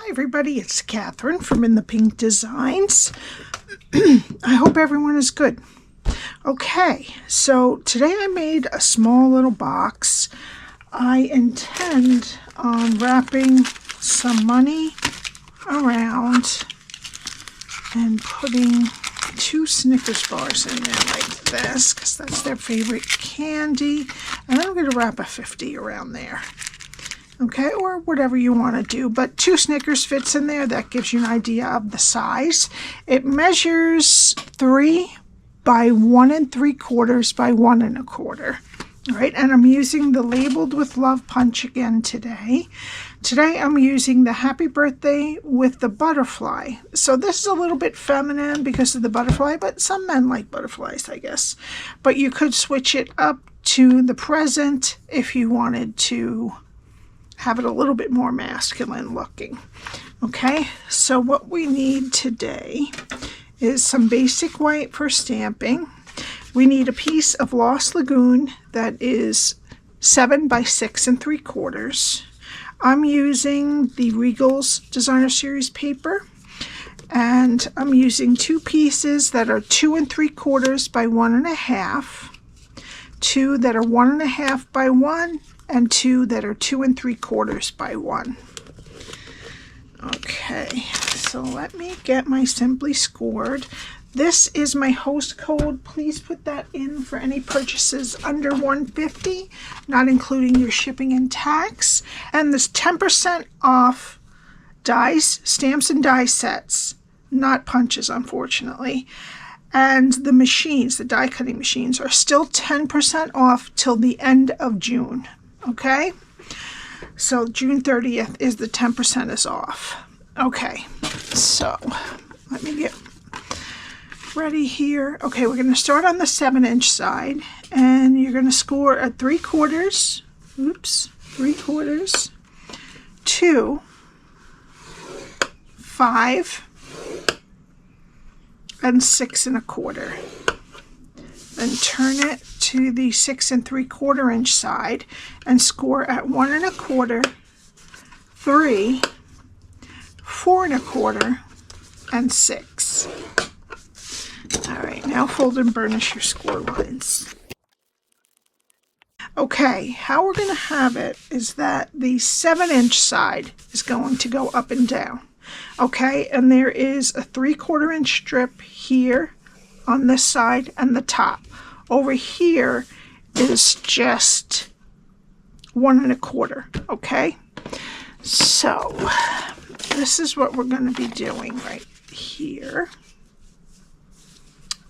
Everybody, it's Catherine from In the Pink Designs. I hope everyone is good. Okay, so today I made a small little box. I intend on wrapping some money around and putting 2 Snickers bars in there like this, because that's their favorite candy. And I'm going to wrap a 50 around there. Okay, or whatever you want to do, but 2 Snickers fits in there. That gives you an idea of the size. It measures 3 by 1 3/4 by 1 1/4. All right, and I'm using the Labeled with Love punch again today. Today I'm using the Happy Birthday with the butterfly. So this is a little bit feminine because of the butterfly, but some men like butterflies, I guess. But you could switch it up to the present if you wanted to have it a little bit more masculine looking. Okay, so what we need today is some basic white for stamping. We need a piece of Lost Lagoon that is 7 by 6 3/4. I'm using the Regals Designer Series paper, and I'm using 2 pieces that are 2 3/4 by 1 1/2, 2 that are 1 1/2 by 1, and 2 that are 2 3/4 by 1. Okay, so let me get my Simply Scored. This is my host code. Please put that in for any purchases under $150, not including your shipping and tax. And this 10% off dies, stamps and die sets, not punches, unfortunately. And the machines, the die cutting machines, are still 10% off till the end of June. Okay, so June 30th is the 10% is off. Okay, so let me get ready here. Okay, we're going to start on the 7-inch side, and you're going to score at 3/4, 3/4, 2, 5, and 6 1/4. Then turn it to the 6 3/4 inch side and score at 1 1/4, 3, 4 1/4, and 6. All right, now fold and burnish your score lines. Okay, how we're going to have it is that the 7-inch side is going to go up and down. Okay, and there is a 3/4 inch strip here on this side and the top. Over here is just 1 1/4. Okay, so this is what we're going to be doing right here.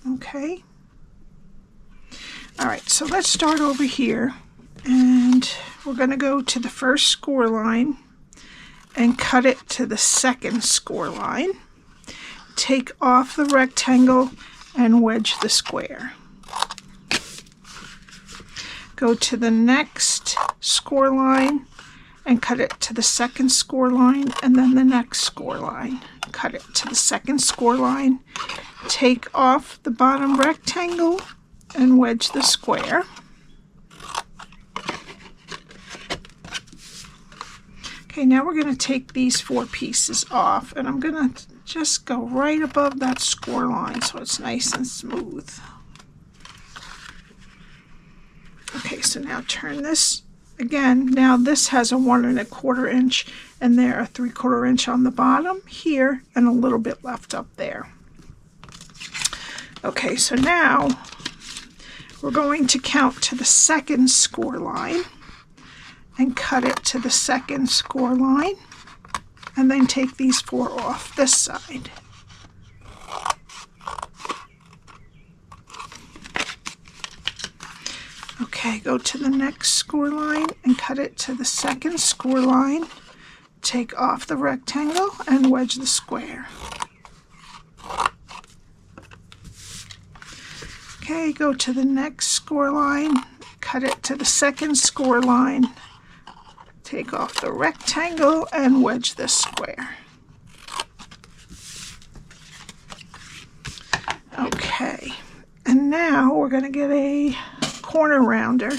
Okay, all right, so let's start over here, and we're going to go to the first score line and cut it to the second score line. Take off the rectangle and wedge the square. Go to the next score line and cut it to the second score line, and then the next score line. Cut it to the second score line. Take off the bottom rectangle and wedge the square. Okay, now we're going to take these 4 pieces off, and I'm going to just go right above that score line so it's nice and smooth. Okay, so now turn this again. Now this has a 1 1/4 inch, and there a 3/4 inch on the bottom here, and a little bit left up there. Okay, so now we're going to count to the second score line and cut it to the second score line, and then take these 4 off this side. Okay, go to the next score line and cut it to the second score line. Take off the rectangle and wedge the square. Okay, go to the next score line, cut it to the second score line. Take off the rectangle and wedge the square. Okay, and now we're going to get a corner rounder,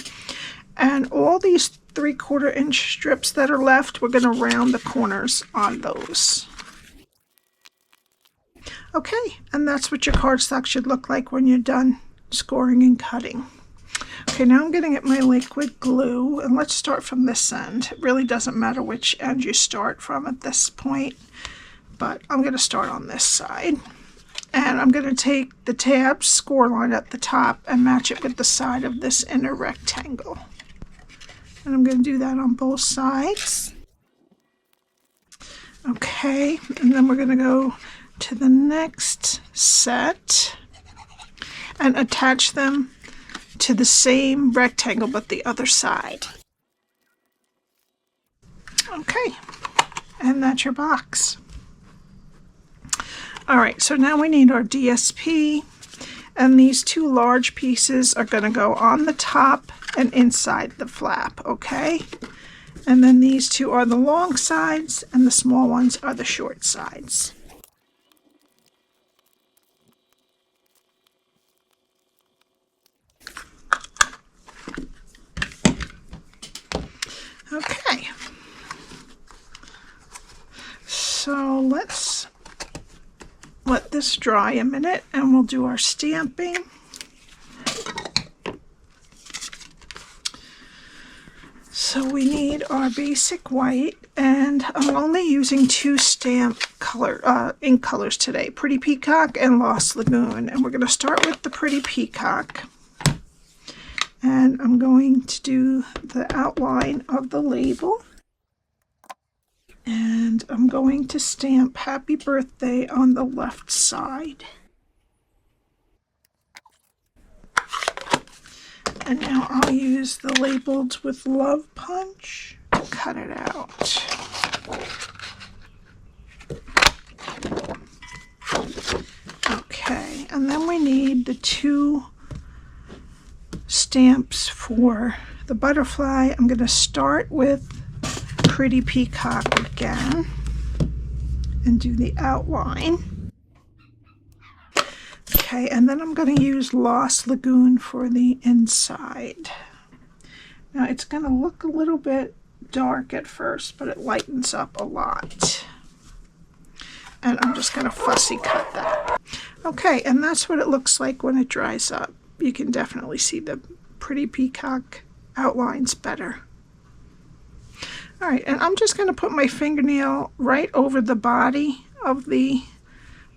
and all these 3/4 inch strips that are left, we're going to round the corners on those. Okay, and that's what your cardstock should look like when you're done scoring and cutting. Okay, now I'm going to get my liquid glue, and let's start from this end. It really doesn't matter which end you start from at this point, but I'm going to start on this side. And I'm going to take the tab score line at the top and match it with the side of this inner rectangle. And I'm going to do that on both sides. Okay, and then we're going to go to the next set and attach them to the same rectangle but the other side. Okay, and that's your box. Alright, so now we need our DSP, and these 2 large pieces are going to go on the top and inside the flap, okay? And then these 2 are the long sides and the small ones are the short sides. Okay, so let's let this dry a minute and we'll do our stamping. So we need our basic white, and I'm only using 2 ink colors today, Pretty Peacock and Lost Lagoon. And we're going to start with the Pretty Peacock. And I'm going to do the outline of the label. And I'm going to stamp Happy Birthday on the left side. And now I'll use the Labeled with Love punch to cut it out. Okay, and then we need the 2 stamps for the butterfly. I'm going to start with Pretty Peacock again and do the outline. Okay, and then I'm going to use Lost Lagoon for the inside. Now it's going to look a little bit dark at first, but it lightens up a lot. And I'm just going to fussy cut that. Okay, and that's what it looks like when it dries up. You can definitely see the Pretty Peacock outlines better. Alright, and I'm just going to put my fingernail right over the body of the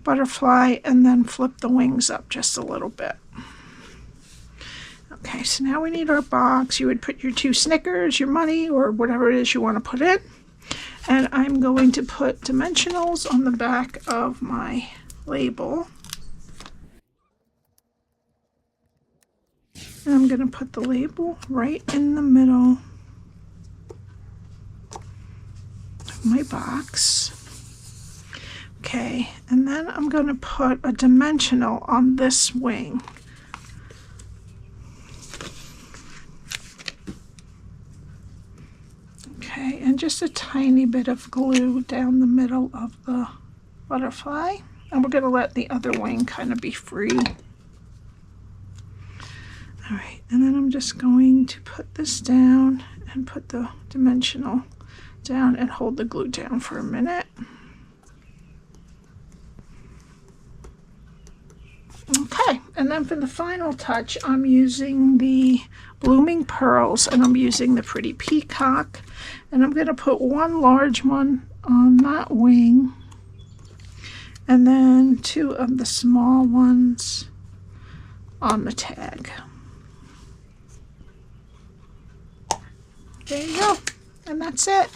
butterfly and then flip the wings up just a little bit. Okay, so now we need our box. You would put your 2 Snickers, your money, or whatever it is you want to put in. And I'm going to put dimensionals on the back of my label. And I'm going to put the label right in the middle of my box. Okay, and then I'm going to put a dimensional on this wing. Okay, and just a tiny bit of glue down the middle of the butterfly. And we're going to let the other wing kind of be free. Alright, and then I'm just going to put this down and put the dimensional down and hold the glue down for a minute. Okay, and then for the final touch, I'm using the Blooming Pearls, and I'm using the Pretty Peacock, and I'm going to put 1 large one on that wing, and then 2 of the small ones on the tag. There you go, and that's it.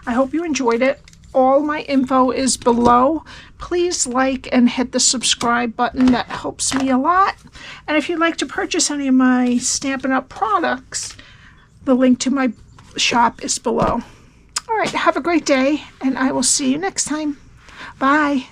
I hope you enjoyed it. All my info is below. Please like and hit the subscribe button. That helps me a lot. And if you'd like to purchase any of my Stampin' Up! Products, the link to my shop is below. All right, have a great day, and I will see you next time. Bye.